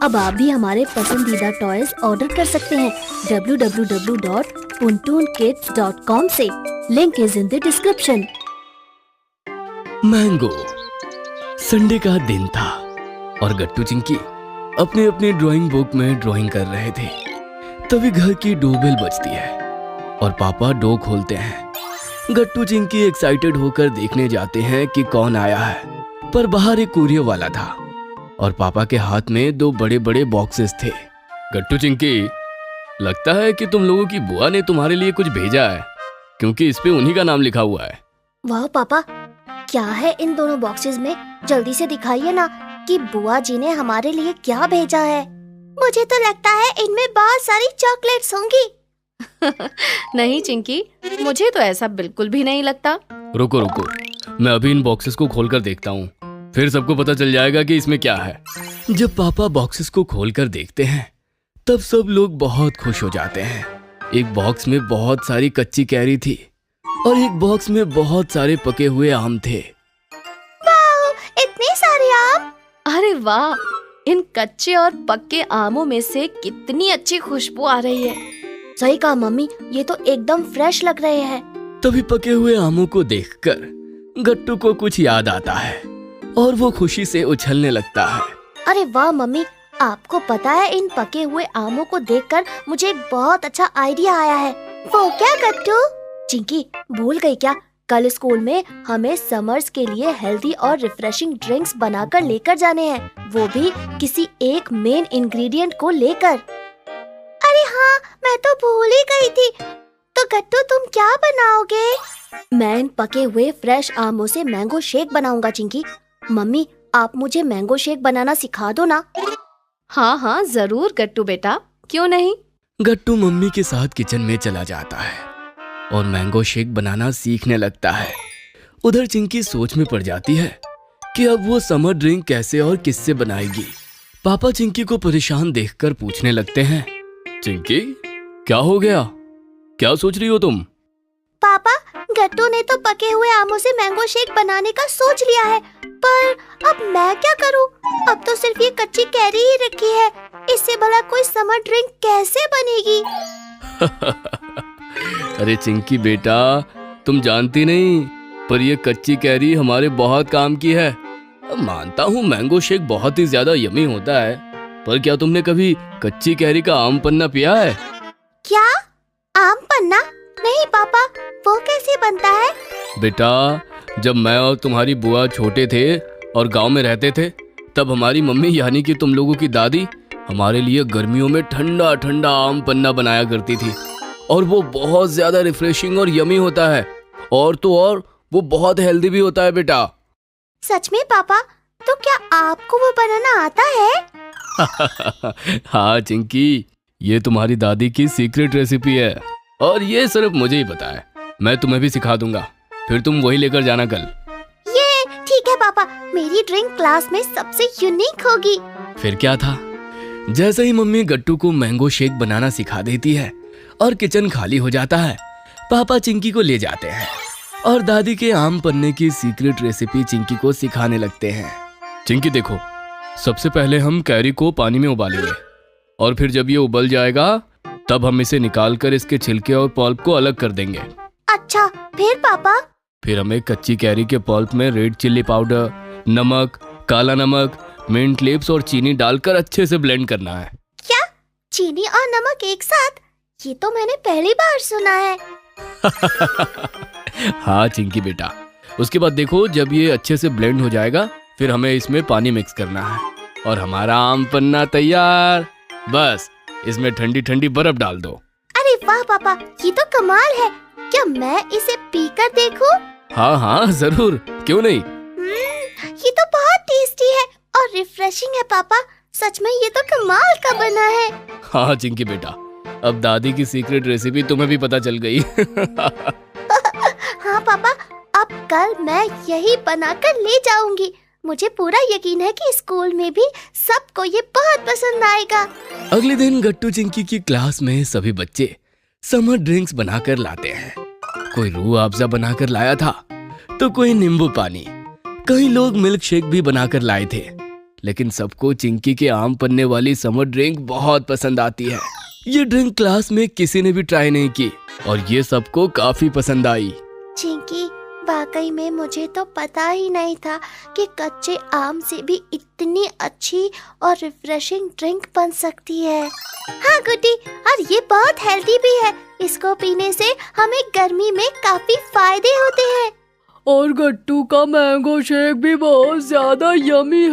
अब आप भी हमारे पसंदीदा टॉयज ऑर्डर कर सकते हैं www.puntoonkids.com से। Link is in the description. Mango. Sunday का दिन था और गट्टू चिंकी अपने अपनी ड्राइंग बुक में ड्राइंग कर रहे थे। तभी घर की डोरबेल बजती है और पापा डोर खोलते हैं। गट्टू चिंकी एक्साइटेड होकर देखने जाते हैं कि कौन आया है, पर बाहर एक कुरियर वाला था और पापा के हाथ में 2 बड़े बड़े बॉक्सेस थे। गट्टू चिंकी, लगता है कि तुम लोगों की बुआ ने तुम्हारे लिए कुछ भेजा है, क्योंकि इस पे उन्हीं का नाम लिखा हुआ है। वाह पापा, क्या है इन दोनों बॉक्सेस में? जल्दी से दिखाइए ना कि बुआ जी ने हमारे लिए क्या भेजा है। मुझे तो लगता है इनमें बहुत सारी चॉकलेट्स होंगी। नहीं चिंकी, मुझे तो ऐसा बिल्कुल भी नहीं लगता। रुको रुको, मैं अभी इन बॉक्सेस को खोलकर देखता हूँ, फिर सबको पता चल जाएगा कि इसमें क्या है। जब पापा बॉक्सेस को खोलकर देखते हैं तब सब लोग बहुत खुश हो जाते हैं। एक बॉक्स में बहुत सारी कच्ची कैरी थी और एक बॉक्स में बहुत सारे पके हुए आम थे। वाह, इतने सारे आम! अरे वाह, इन कच्चे और पक्के आमों में से कितनी अच्छी खुशबू आ रही है। सही कहा मम्मी, ये तो एकदम फ्रेश लग रहे हैं। तभी पके हुए आमों को देखकर गट्टू को कुछ याद आता है और वो खुशी से उछलने लगता है। अरे वाह मम्मी, आपको पता है इन पके हुए आमों को देखकर मुझे एक बहुत अच्छा आइडिया आया है। वो क्या गट्टू? चिंकी, भूल गई क्या? कल स्कूल में हमें समर्स के लिए हेल्दी और रिफ्रेशिंग ड्रिंक्स बनाकर लेकर जाने हैं, वो भी किसी एक मेन इंग्रेडिएंट को लेकर। अरे हाँ, मैं तो भूल ही गई थी। तो गट्टू, तुम क्या बनाओगे? मैं इन पके हुए फ्रेश आमों से मैंगो शेक बनाऊंगा चिंकी। मम्मी, आप मुझे मैंगो शेक बनाना सिखा दो ना। हाँ हाँ जरूर गट्टू बेटा, क्यों नहीं। गट्टू मम्मी के साथ किचन में चला जाता है और मैंगो शेक बनाना सीखने लगता है। उधर चिंकी सोच में पड़ जाती है कि अब वो समर ड्रिंक कैसे और किससे बनाएगी। पापा चिंकी को परेशान देखकर पूछने लगते हैं, चिंकी क्या हो गया, क्या सोच रही हो तुम? पापा, गट्टू ने तो पके हुए आमों से मैंगो शेक बनाने का सोच लिया है, पर अब मैं क्या करूं? अब तो सिर्फ ये कच्ची कैरी ही रखी है, इससे भला कोई समर ड्रिंक कैसे बनेगी? अरे चिंकी बेटा, तुम जानती नहीं, पर ये कच्ची कैरी हमारे बहुत काम की है। मानता हूँ मैंगो शेक बहुत ही ज्यादा यमी होता है, पर क्या तुमने कभी कच्ची कैरी का आम पन्ना पिया है? क्या? आम पन्ना? नहीं पापा, वो कैसे बनता है? बेटा, जब मैं और तुम्हारी बुआ छोटे थे और गांव में रहते थे, तब हमारी मम्मी यानी कि तुम लोगों की दादी हमारे लिए गर्मियों में ठंडा ठंडा आम पन्ना बनाया करती थी, और वो बहुत ज्यादा रिफ्रेशिंग और यमी होता है, और तो और वो बहुत हेल्दी भी होता है बेटा। सच में पापा? तो क्या आपको वो बनाना आता है? हाँ चिंकी, ये तुम्हारी दादी की सीक्रेट रेसिपी है और ये सिर्फ मुझे ही पता है। मैं तुम्हें भी सिखा दूंगा, फिर तुम वही लेकर जाना कल। ये ठीक है पापा, मेरी ड्रिंक क्लास में सबसे यूनिक होगी। फिर क्या था, जैसे ही मम्मी गट्टू को मैंगो शेक बनाना सिखा देती है और किचन खाली हो जाता है, पापा चिंकी को ले जाते हैं और दादी के आम पन्ने की सीक्रेट रेसिपी चिंकी को सिखाने लगते हैं। चिंकी देखो, सबसे पहले हम कैरी को पानी में उबालेंगे और फिर जब ये उबल जाएगा तब हम इसे निकालकर इसके छिलके और पल्प को अलग कर देंगे। अच्छा, फिर पापा? फिर हमें कच्ची कैरी के पल्प में रेड चिल्ली पाउडर, नमक, काला नमक, मिंट लीव्स और चीनी डालकर अच्छे से ब्लेंड करना है। क्या? चीनी और नमक एक साथ? ये तो मैंने पहली बार सुना है। हाँ चिंकी बेटा, उसके बाद देखो जब ये अच्छे से ब्लेंड हो जाएगा फिर हमें इसमें पानी मिक्स करना है और हमारा आम पन्ना तैयार। बस इसमें ठंडी ठंडी बर्फ डाल दो। अरे वाह पापा, ये तो कमाल है। क्या मैं इसे पीकर देखूं? हाँ हाँ जरूर, क्यों नहीं। ये तो बहुत टेस्टी है और रिफ्रेशिंग है पापा। सच में ये तो कमाल का बना है। हाँ चिंकी बेटा, अब दादी की सीक्रेट रेसिपी तुम्हें भी पता चल गई। हाँ पापा, अब कल मैं यही बनाकर ले जाऊंगी। मुझे पूरा यकीन है कि स्कूल में भी सबको ये बहुत पसंद आएगा। अगले दिन गट्टू चिंकी की क्लास में सभी बच्चे समर ड्रिंक्स बनाकर लाते हैं। कोई रूह अफ़ज़ा बनाकर लाया था तो कोई नींबू पानी, कई लोग मिल्क शेक भी बनाकर लाए थे। लेकिन सबको चिंकी के आम पन्ने वाली समर ड्रिंक बहुत पसंद आती है। ये ड्रिंक क्लास में किसी ने भी ट्राई नहीं की और ये सबको काफी पसंद आई। चिंकी, वाकई में मुझे तो पता ही नहीं था कि कच्चे आम से भी इतनी अच्छी और रिफ्रेशिंग ड्रिंक बन सकती है। हाँ गुड्डी, और ये बहुत हेल्दी भी है। इसको पीने से हमें गर्मी में काफी फायदे होते हैं। और गट्टू का मैंगो शेक भी बहुत ज्यादा यमी